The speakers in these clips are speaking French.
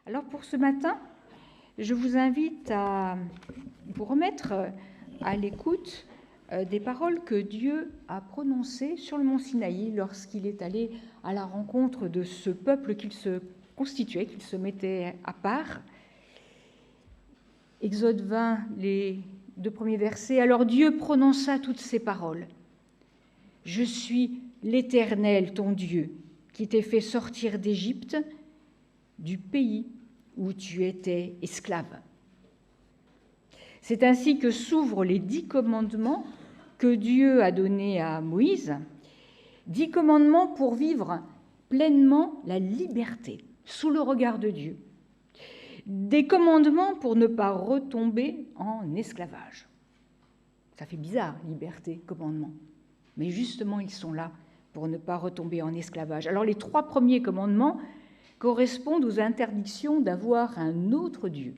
Alors pour ce matin, je vous invite à vous remettre à l'écoute des paroles que Dieu a prononcées sur le mont Sinaï lorsqu'il est allé à la rencontre de ce peuple qu'il se constituait, qu'il se mettait à part. Exode 20, les 2 premiers versets. Alors Dieu prononça toutes ces paroles. Je suis l'Éternel, ton Dieu, qui t'ai fait sortir d'Égypte, du pays où tu étais esclave. C'est ainsi que s'ouvrent les 10 commandements que Dieu a donnés à Moïse, 10 commandements pour vivre pleinement la liberté sous le regard de Dieu, des commandements pour ne pas retomber en esclavage. Ça fait bizarre, liberté, commandement, mais justement ils sont là pour ne pas retomber en esclavage. Alors les 3 premiers commandements correspondent aux interdictions d'avoir un autre Dieu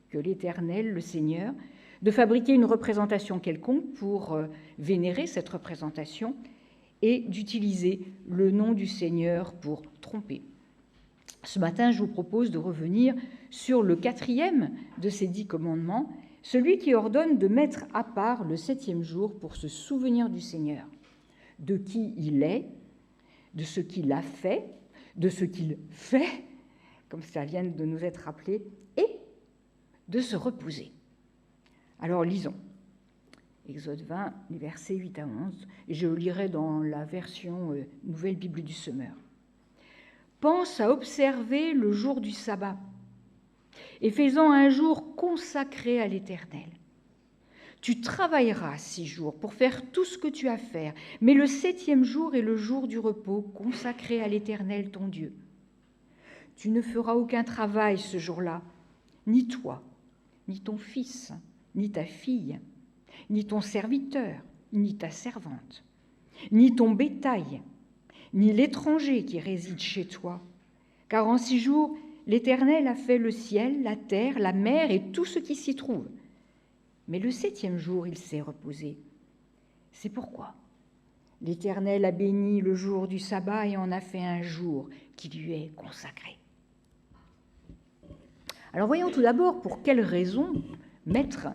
que l'Éternel, le Seigneur, de fabriquer une représentation quelconque pour vénérer cette représentation et d'utiliser le nom du Seigneur pour tromper. Ce matin, je vous propose de revenir sur le 4e de ces 10 commandements, celui qui ordonne de mettre à part le 7e jour pour se souvenir du Seigneur, de qui il est, de ce qu'il a fait, de ce qu'il fait, comme ça vient de nous être rappelé, et de se reposer. Alors lisons. Exode 20, les versets 8 à 11, et je lirai dans la version Nouvelle Bible du Semeur. Pense à observer le jour du sabbat, et fais-en un jour consacré à l'Éternel. Tu travailleras 6 jours pour faire tout ce que tu as à faire, mais le 7e jour est le jour du repos consacré à l'Éternel ton Dieu. Tu ne feras aucun travail ce jour-là, ni toi, ni ton fils, ni ta fille, ni ton serviteur, ni ta servante, ni ton bétail, ni l'étranger qui réside chez toi. Car en 6 jours, l'Éternel a fait le ciel, la terre, la mer et tout ce qui s'y trouve. Mais le 7e jour, il s'est reposé. C'est pourquoi l'Éternel a béni le jour du sabbat et en a fait un jour qui lui est consacré. Alors voyons tout d'abord pour quelles raisons mettre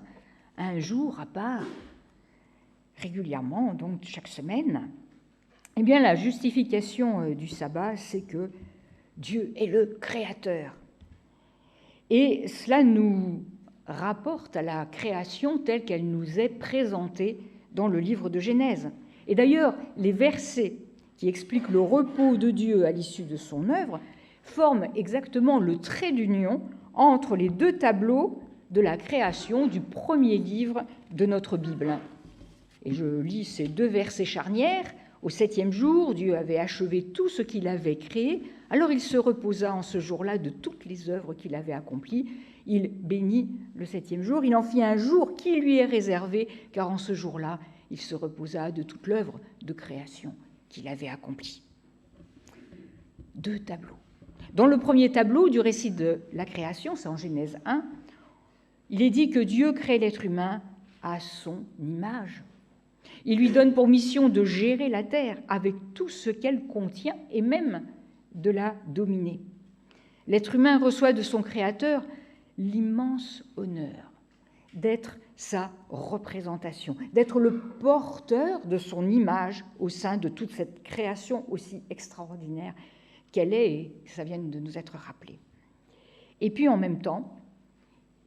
un jour à part régulièrement, donc chaque semaine. Eh bien, la justification du sabbat, c'est que Dieu est le Créateur. Et cela nous rapporte à la création telle qu'elle nous est présentée dans le livre de Genèse. Et d'ailleurs, les versets qui expliquent le repos de Dieu à l'issue de son œuvre forment exactement le trait d'union entre les 2 tableaux de la création du premier livre de notre Bible. Et je lis ces 2 versets charnières. Au 7e jour, Dieu avait achevé tout ce qu'il avait créé. Alors il se reposa en ce jour-là de toutes les œuvres qu'il avait accomplies. Il bénit le 7e jour. Il en fit un jour qui lui est réservé, car en ce jour-là, il se reposa de toute l'œuvre de création qu'il avait accomplie. 2 tableaux. Dans le premier tableau du récit de la création, c'est en Genèse 1, il est dit que Dieu crée l'être humain à son image. Il lui donne pour mission de gérer la terre avec tout ce qu'elle contient et même de la dominer. L'être humain reçoit de son Créateur l'immense honneur d'être sa représentation, d'être le porteur de son image au sein de toute cette création aussi extraordinaire qu'elle est, et ça vient de nous être rappelé. Et puis en même temps,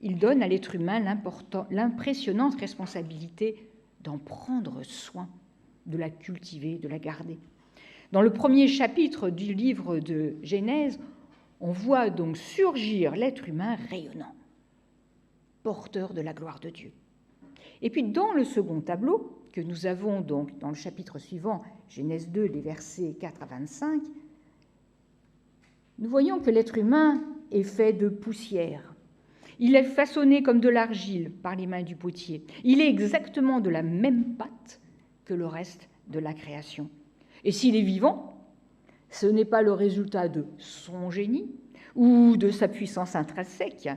il donne à l'être humain l'impressionnante responsabilité d'en prendre soin, de la cultiver, de la garder. Dans le premier chapitre du livre de Genèse, on voit donc surgir l'être humain rayonnant, porteur de la gloire de Dieu. Et puis dans le second tableau, que nous avons donc dans le chapitre suivant, Genèse 2, les versets 4 à 25, nous voyons que l'être humain est fait de poussière. Il est façonné comme de l'argile par les mains du potier. Il est exactement de la même pâte que le reste de la création. Et s'il est vivant, ce n'est pas le résultat de son génie ou de sa puissance intrinsèque,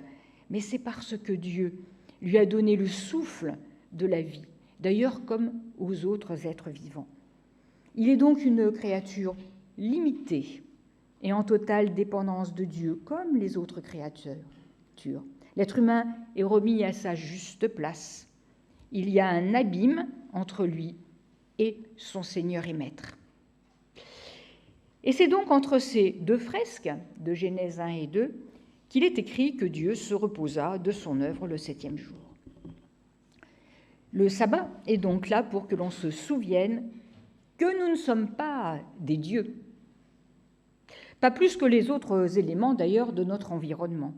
mais c'est parce que Dieu lui a donné le souffle de la vie, d'ailleurs comme aux autres êtres vivants. Il est donc une créature limitée et en totale dépendance de Dieu, comme les autres créatures. L'être humain est remis à sa juste place. Il y a un abîme entre lui et son Seigneur et Maître. Et c'est donc entre ces deux fresques, de Genèse 1 et 2, qu'il est écrit que Dieu se reposa de son œuvre le 7e jour. Le sabbat est donc là pour que l'on se souvienne que nous ne sommes pas des dieux, pas plus que les autres éléments d'ailleurs de notre environnement,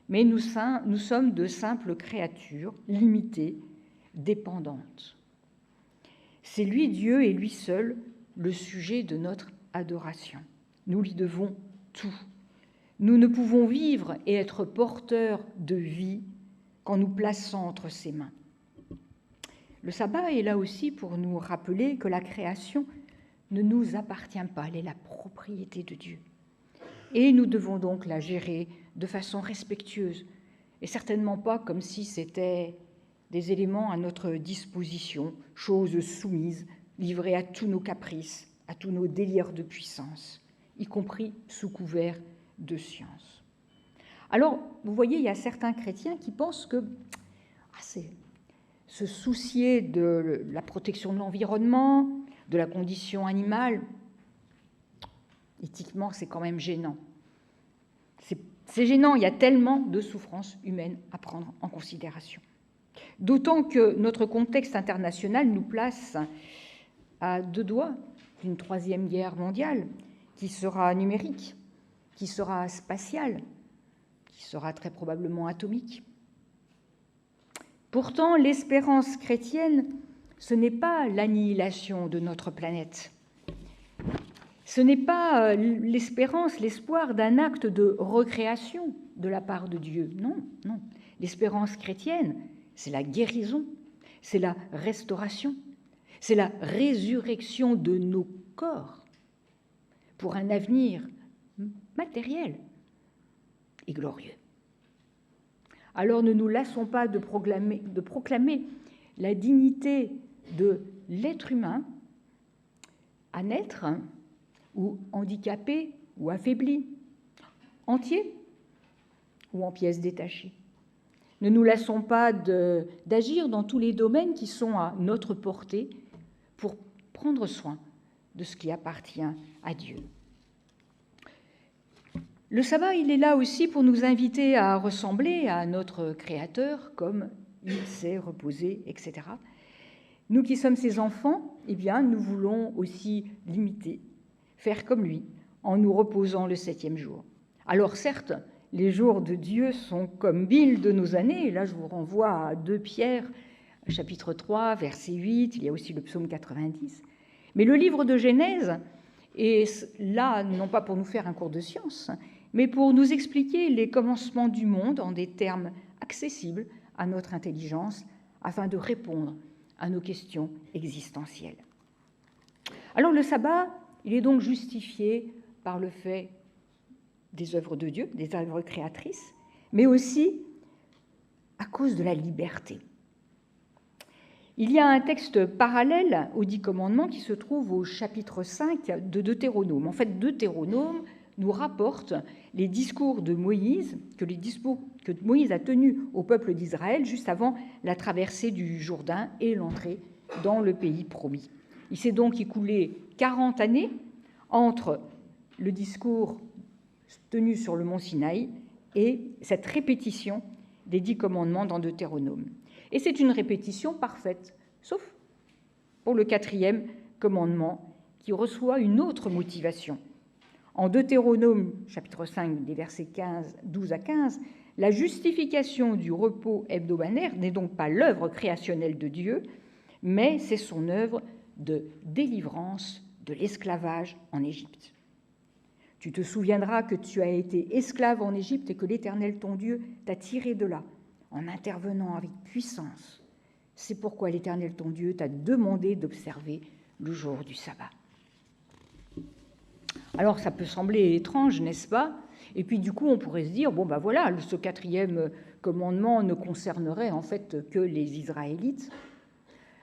mais nous sommes de simples créatures limitées, dépendantes. C'est lui, Dieu, et lui seul, le sujet de notre adoration. Nous lui devons tout. Nous ne pouvons vivre et être porteurs de vie qu'en nous plaçant entre ses mains. Le sabbat est là aussi pour nous rappeler que la création ne nous appartient pas, elle est la propriété de Dieu. Et nous devons donc la gérer de façon respectueuse, et certainement pas comme si c'était des éléments à notre disposition, choses soumises, livrées à tous nos caprices, à tous nos délires de puissance, y compris sous couvert de science. Alors, vous voyez, il y a certains chrétiens qui pensent que c'est se soucier de la protection de l'environnement, de la condition animale, éthiquement, c'est quand même gênant. C'est gênant, il y a tellement de souffrances humaines à prendre en considération. D'autant que notre contexte international nous place à 2 doigts d'une 3e guerre mondiale qui sera numérique, qui sera spatiale, qui sera très probablement atomique. Pourtant, l'espérance chrétienne, ce n'est pas l'annihilation de notre planète. Ce n'est pas l'espérance, l'espoir d'un acte de recréation de la part de Dieu. Non, non. L'espérance chrétienne, c'est la guérison, c'est la restauration, c'est la résurrection de nos corps pour un avenir matériel et glorieux. Alors ne nous lassons pas de proclamer la dignité de l'être humain à naître ou handicapé ou affaibli, entier ou en pièces détachées. Ne nous lassons pas d'agir dans tous les domaines qui sont à notre portée pour prendre soin de ce qui appartient à Dieu. Le sabbat, il est là aussi pour nous inviter à ressembler à notre Créateur, comme il s'est reposé, etc. Nous qui sommes ses enfants, eh bien, nous voulons aussi l'imiter, faire comme lui, en nous reposant le 7e jour. Alors certes, les jours de Dieu sont comme 1000 de nos années, et là je vous renvoie à 2 Pierre, chapitre 3, verset 8, il y a aussi le psaume 90. Mais le livre de Genèse est là, non pas pour nous faire un cours de science, mais pour nous expliquer les commencements du monde en des termes accessibles à notre intelligence, afin de répondre à nos questions existentielles. Alors le sabbat, il est donc justifié par le fait des œuvres de Dieu, des œuvres créatrices, mais aussi à cause de la liberté. Il y a un texte parallèle aux 10 commandements qui se trouve au chapitre 5 de Deutéronome. En fait, Deutéronome nous rapporte les discours de Moïse, que Moïse a tenus au peuple d'Israël juste avant la traversée du Jourdain et l'entrée dans le pays promis. Il s'est donc écoulé 40 années entre le discours tenu sur le mont Sinaï et cette répétition des 10 commandements dans Deutéronome. Et c'est une répétition parfaite, sauf pour le 4e commandement qui reçoit une autre motivation. En Deutéronome, chapitre 5, des versets 12 à 15, la justification du repos hebdomadaire n'est donc pas l'œuvre créationnelle de Dieu, mais c'est son œuvre de délivrance de l'esclavage en Égypte. Tu te souviendras que tu as été esclave en Égypte et que l'Éternel, ton Dieu, t'a tiré de là, en intervenant avec puissance. C'est pourquoi l'Éternel, ton Dieu, t'a demandé d'observer le jour du sabbat. Alors, ça peut sembler étrange, n'est-ce pas? Et puis, du coup, on pourrait se dire, bon, ben voilà, ce 4e commandement ne concernerait en fait que les Israélites.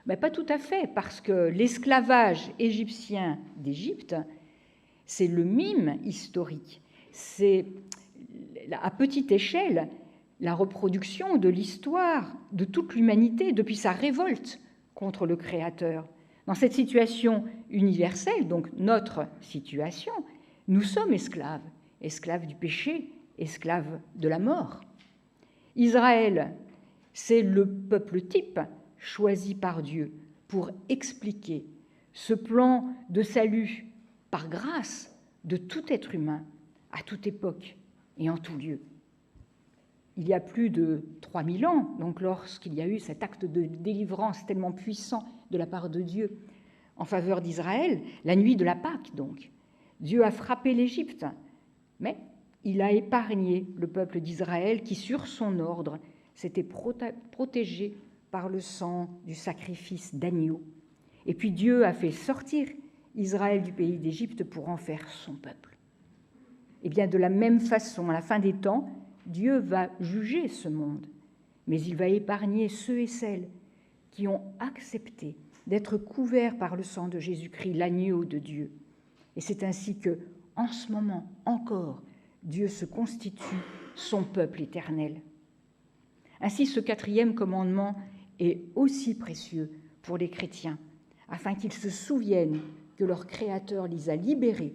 Mais pas tout à fait, parce que l'esclavage égyptien d'Égypte c'est le mime historique, c'est à petite échelle la reproduction de l'histoire de toute l'humanité depuis sa révolte contre le Créateur. Dans cette situation universelle, donc notre situation, nous sommes esclaves, esclaves du péché, esclaves de la mort. Israël, c'est le peuple type choisi par Dieu pour expliquer ce plan de salut par grâce de tout être humain à toute époque et en tout lieu. Il y a plus de 3000 ans, donc lorsqu'il y a eu cet acte de délivrance tellement puissant de la part de Dieu en faveur d'Israël, la nuit de la Pâque donc, Dieu a frappé l'Égypte, mais il a épargné le peuple d'Israël qui, sur son ordre, s'était protégé par le sang du sacrifice d'agneau. Et puis Dieu a fait sortir Israël du pays d'Égypte pour en faire son peuple. Et bien de la même façon, à la fin des temps, Dieu va juger ce monde, mais il va épargner ceux et celles qui ont accepté d'être couverts par le sang de Jésus-Christ, l'agneau de Dieu. Et c'est ainsi que, en ce moment encore, Dieu se constitue son peuple éternel. Ainsi, ce 4e commandement est aussi précieux pour les chrétiens, afin qu'ils se souviennent que leur Créateur les a libérés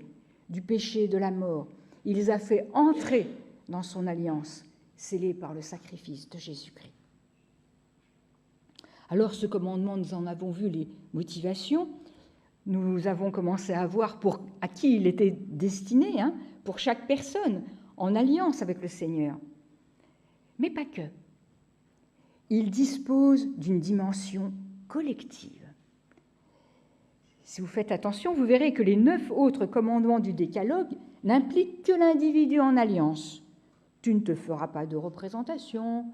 du péché et de la mort. Il les a fait entrer dans son alliance, scellée par le sacrifice de Jésus-Christ. Alors, ce commandement, nous en avons vu les motivations. Nous avons commencé à voir à qui il était destiné, pour chaque personne, en alliance avec le Seigneur. Mais pas que. Il dispose d'une dimension collective. Si vous faites attention, vous verrez que les 9 autres commandements du Décalogue n'impliquent que l'individu en alliance. Tu ne te feras pas de représentation,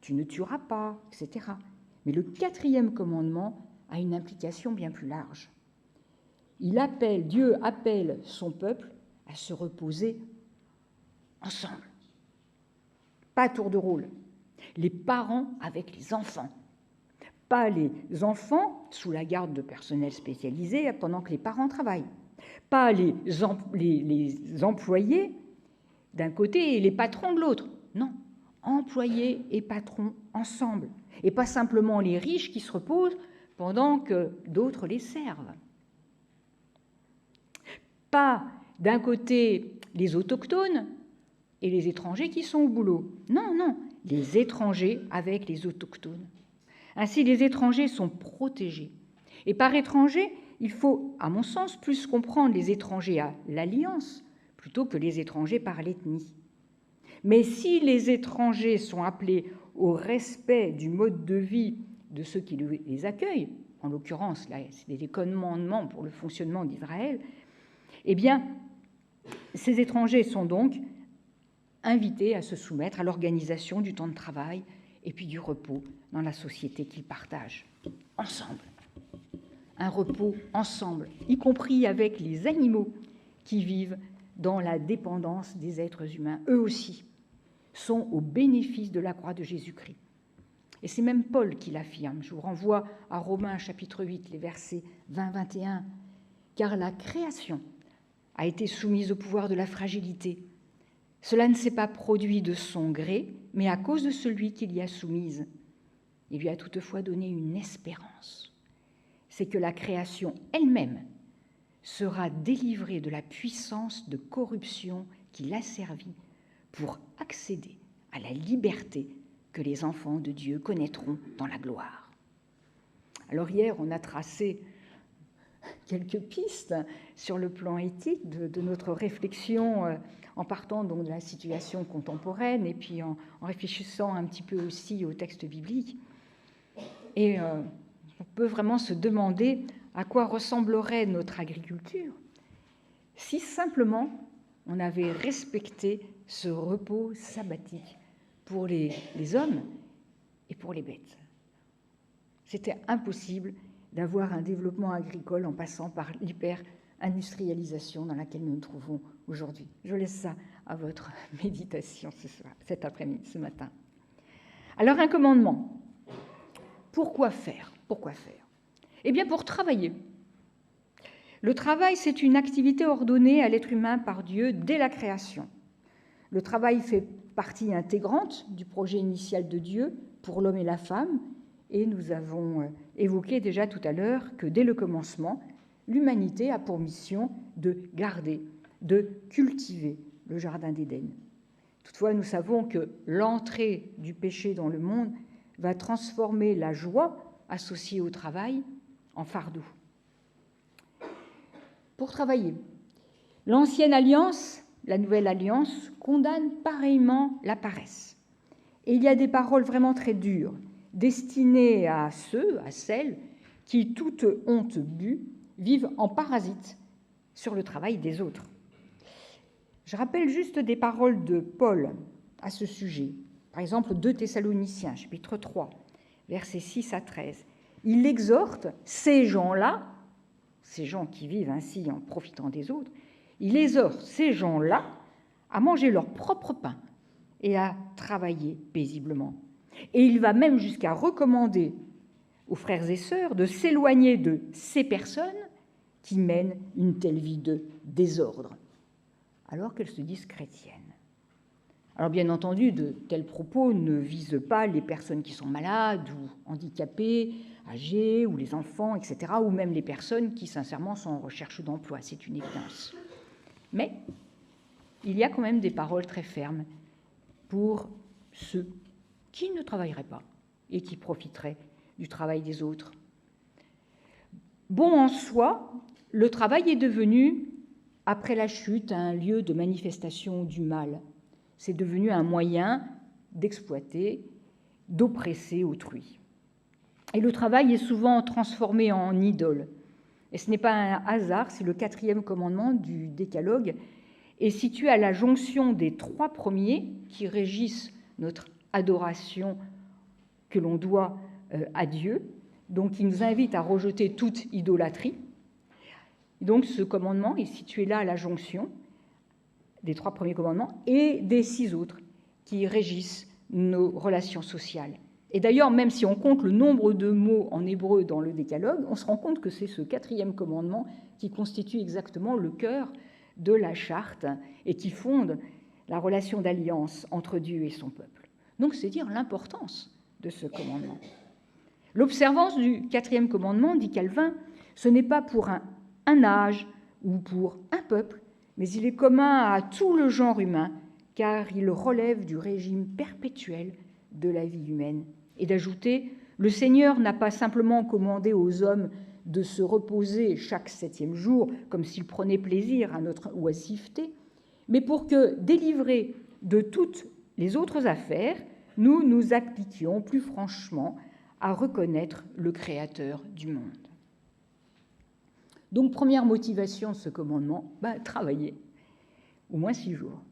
tu ne tueras pas, etc. Mais le 4e commandement a une implication bien plus large. Dieu appelle son peuple à se reposer ensemble. Pas à tour de rôle. Les parents avec les enfants. Pas les enfants sous la garde de personnel spécialisé pendant que les parents travaillent. Pas les employés d'un côté et les patrons de l'autre. Non, employés et patrons ensemble. Et pas simplement les riches qui se reposent pendant que d'autres les servent. Pas d'un côté les autochtones et les étrangers qui sont au boulot. Non, non, les étrangers avec les autochtones. Ainsi, les étrangers sont protégés. Et par étrangers, il faut, à mon sens, plus comprendre les étrangers à l'alliance plutôt que les étrangers par l'ethnie. Mais si les étrangers sont appelés au respect du mode de vie de ceux qui les accueillent, en l'occurrence, là, c'est des commandements pour le fonctionnement d'Israël, eh bien, ces étrangers sont donc invités à se soumettre à l'organisation du temps de travail et puis du repos dans la société qu'ils partagent ensemble. Un repos ensemble, y compris avec les animaux qui vivent dans la dépendance des êtres humains. Eux aussi sont au bénéfice de la croix de Jésus-Christ. Et c'est même Paul qui l'affirme. Je vous renvoie à Romains chapitre 8, les versets 20-21. Car la création a été soumise au pouvoir de la fragilité. Cela ne s'est pas produit de son gré, mais à cause de celui qui l'y a soumise. Il lui a toutefois donné une espérance. C'est que la création elle-même sera délivrée de la puissance de corruption qui l'a servie pour accéder à la liberté que les enfants de Dieu connaîtront dans la gloire. Alors hier, on a tracé quelques pistes sur le plan éthique de notre réflexion en partant donc de la situation contemporaine et puis en réfléchissant un petit peu aussi au texte biblique. Et on peut vraiment se demander à quoi ressemblerait notre agriculture si simplement on avait respecté ce repos sabbatique pour les hommes et pour les bêtes. C'était impossible d'avoir un développement agricole en passant par l'hyper-industrialisation dans laquelle nous nous trouvons aujourd'hui. Je laisse ça à votre méditation cet après-midi, ce matin. Alors, un commandement. Pourquoi faire ? Pourquoi faire ? Eh bien, pour travailler. Le travail, c'est une activité ordonnée à l'être humain par Dieu dès la création. Le travail fait partie intégrante du projet initial de Dieu pour l'homme et la femme, et nous avons évoqué déjà tout à l'heure que dès le commencement, l'humanité a pour mission de garder, de cultiver le jardin d'Éden. Toutefois, nous savons que l'entrée du péché dans le monde va transformer la joie associée au travail en fardeau. Pour travailler, l'ancienne alliance, la nouvelle alliance, condamne pareillement la paresse. Et il y a des paroles vraiment très dures, destinées à ceux, à celles, qui, toute honte bue, vivent en parasite sur le travail des autres. Je rappelle juste des paroles de Paul à ce sujet. Par exemple, 2 Thessaloniciens, chapitre 3, versets 6 à 13. Il exhorte ces gens-là, ces gens qui vivent ainsi en profitant des autres, il exhorte ces gens-là à manger leur propre pain et à travailler paisiblement. Et il va même jusqu'à recommander aux frères et sœurs de s'éloigner de ces personnes qui mènent une telle vie de désordre, alors qu'elles se disent chrétiennes. Alors bien entendu, de tels propos ne visent pas les personnes qui sont malades ou handicapées, âgées, ou les enfants, etc., ou même les personnes qui, sincèrement, sont en recherche d'emploi, c'est une évidence. Mais il y a quand même des paroles très fermes pour ceux qui ne travailleraient pas et qui profiteraient du travail des autres. Bon en soi, le travail est devenu, après la chute, un lieu de manifestation du mal. C'est devenu un moyen d'exploiter, d'oppresser autrui. Et le travail est souvent transformé en idole. Et ce n'est pas un hasard si le 4e commandement du Décalogue est situé à la jonction des 3 premiers qui régissent notre adoration que l'on doit à Dieu, donc il nous invite à rejeter toute idolâtrie. Donc ce commandement est situé là à la jonction des 3 premiers commandements et des 6 autres qui régissent nos relations sociales. Et d'ailleurs, même si on compte le nombre de mots en hébreu dans le Décalogue, on se rend compte que c'est ce 4e commandement qui constitue exactement le cœur de la charte et qui fonde la relation d'alliance entre Dieu et son peuple. Donc c'est dire l'importance de ce commandement. L'observance du 4e commandement, dit Calvin, ce n'est pas pour un âge ou pour un peuple, mais il est commun à tout le genre humain, car il relève du régime perpétuel de la vie humaine. Et d'ajouter, le Seigneur n'a pas simplement commandé aux hommes de se reposer chaque 7e jour, comme s'il prenait plaisir à notre oisiveté, mais pour que, délivrés de toutes les autres affaires, nous nous appliquions plus franchement à reconnaître le Créateur du monde. Donc, première motivation de ce commandement, travailler, au moins 6 jours.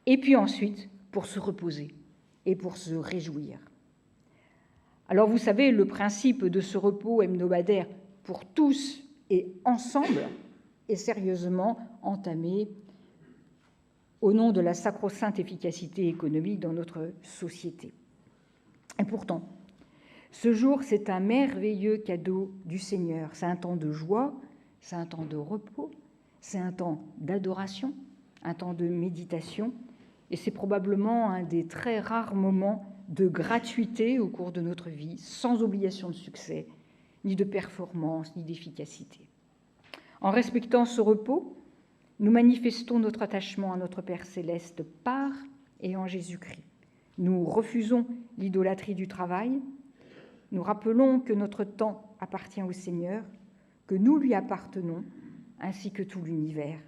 Et puis ensuite, pour se reposer et pour se réjouir. Alors, vous savez, le principe de ce repos hebdomadaire pour tous et ensemble est sérieusement entamé au nom de la sacro-sainte efficacité économique dans notre société. Et pourtant, ce jour, c'est un merveilleux cadeau du Seigneur. C'est un temps de joie, c'est un temps de repos, c'est un temps d'adoration, un temps de méditation, et c'est probablement un des très rares moments de gratuité au cours de notre vie, sans obligation de succès, ni de performance, ni d'efficacité. En respectant ce repos, nous manifestons notre attachement à notre Père céleste par et en Jésus-Christ. Nous refusons l'idolâtrie du travail. Nous rappelons que notre temps appartient au Seigneur, que nous lui appartenons, ainsi que tout l'univers.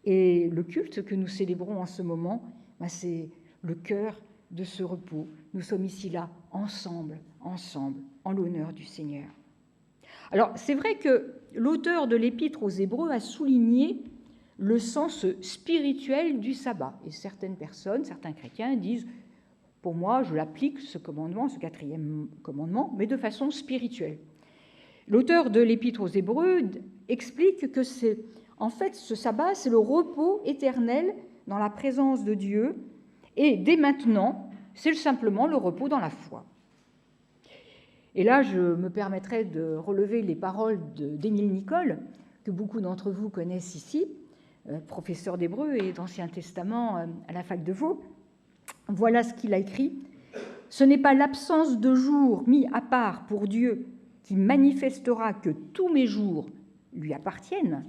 Et le culte que nous célébrons en ce moment, c'est le cœur de ce repos. Nous sommes ici là, ensemble, en l'honneur du Seigneur. Alors, c'est vrai que l'auteur de l'Épître aux Hébreux a souligné le sens spirituel du sabbat. Et certaines personnes, certains chrétiens disent, pour moi, je l'applique, ce commandement, ce 4e commandement, mais de façon spirituelle. L'auteur de l'Épître aux Hébreux explique que en fait, ce sabbat, c'est le repos éternel dans la présence de Dieu, et dès maintenant, c'est simplement le repos dans la foi. Et là, je me permettrai de relever les paroles d'Émile Nicole, que beaucoup d'entre vous connaissent ici, professeur d'hébreu et d'Ancien Testament à la fac de Vaud. Voilà ce qu'il a écrit. « Ce n'est pas l'absence de jours mis à part pour Dieu qui manifestera que tous mes jours lui appartiennent.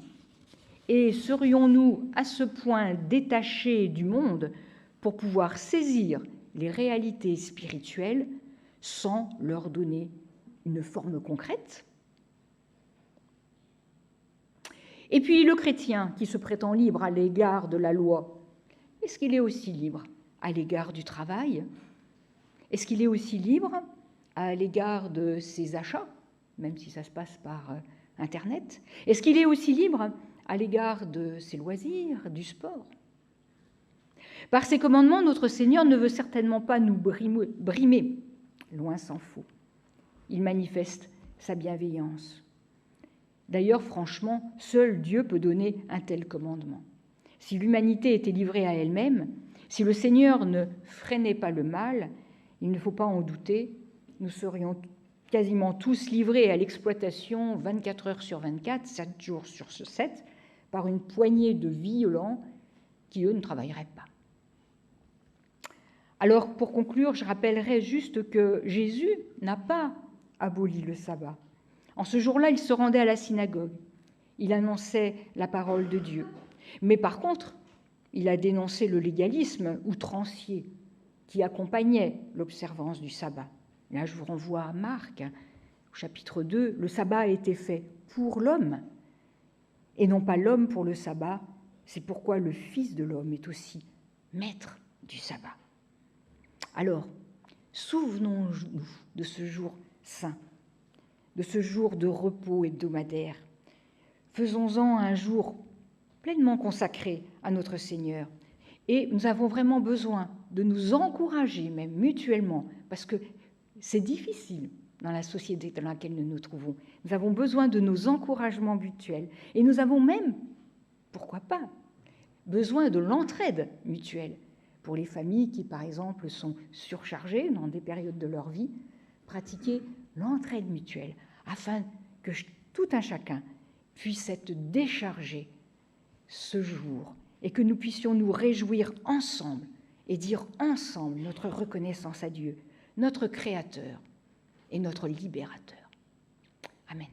Et serions-nous à ce point détachés du monde pour pouvoir saisir les réalités spirituelles sans leur donner une forme concrète ? Et puis le chrétien qui se prétend libre à l'égard de la loi, est-ce qu'il est aussi libre à l'égard du travail ? Est-ce qu'il est aussi libre à l'égard de ses achats, même si ça se passe par Internet ? Est-ce qu'il est aussi libre à l'égard de ses loisirs, du sport ? Par ses commandements, notre Seigneur ne veut certainement pas nous brimer, loin s'en faut. Il manifeste sa bienveillance. D'ailleurs, franchement, seul Dieu peut donner un tel commandement. Si l'humanité était livrée à elle-même, si le Seigneur ne freinait pas le mal, il ne faut pas en douter, nous serions quasiment tous livrés à l'exploitation 24 heures sur 24, 7 jours sur 7, par une poignée de violents qui, eux, ne travailleraient pas. Alors, pour conclure, je rappellerai juste que Jésus n'a pas aboli le sabbat. En ce jour-là, il se rendait à la synagogue. Il annonçait la parole de Dieu. Mais par contre, il a dénoncé le légalisme outrancier qui accompagnait l'observance du sabbat. Là, je vous renvoie à Marc, au chapitre 2. Le sabbat a été fait pour l'homme, et non pas l'homme pour le sabbat. C'est pourquoi le Fils de l'homme est aussi maître du sabbat. Alors, souvenons-nous de ce jour saint, de ce jour de repos hebdomadaire. Faisons-en un jour pleinement consacré à notre Seigneur. Et nous avons vraiment besoin de nous encourager, même mutuellement, parce que c'est difficile dans la société dans laquelle nous nous trouvons. Nous avons besoin de nos encouragements mutuels. Et nous avons même, pourquoi pas, besoin de l'entraide mutuelle. Pour les familles qui, par exemple, sont surchargées dans des périodes de leur vie, pratiquer l'entraide mutuelle afin que tout un chacun puisse être déchargé ce jour et que nous puissions nous réjouir ensemble et dire ensemble notre reconnaissance à Dieu, notre Créateur et notre Libérateur. Amen.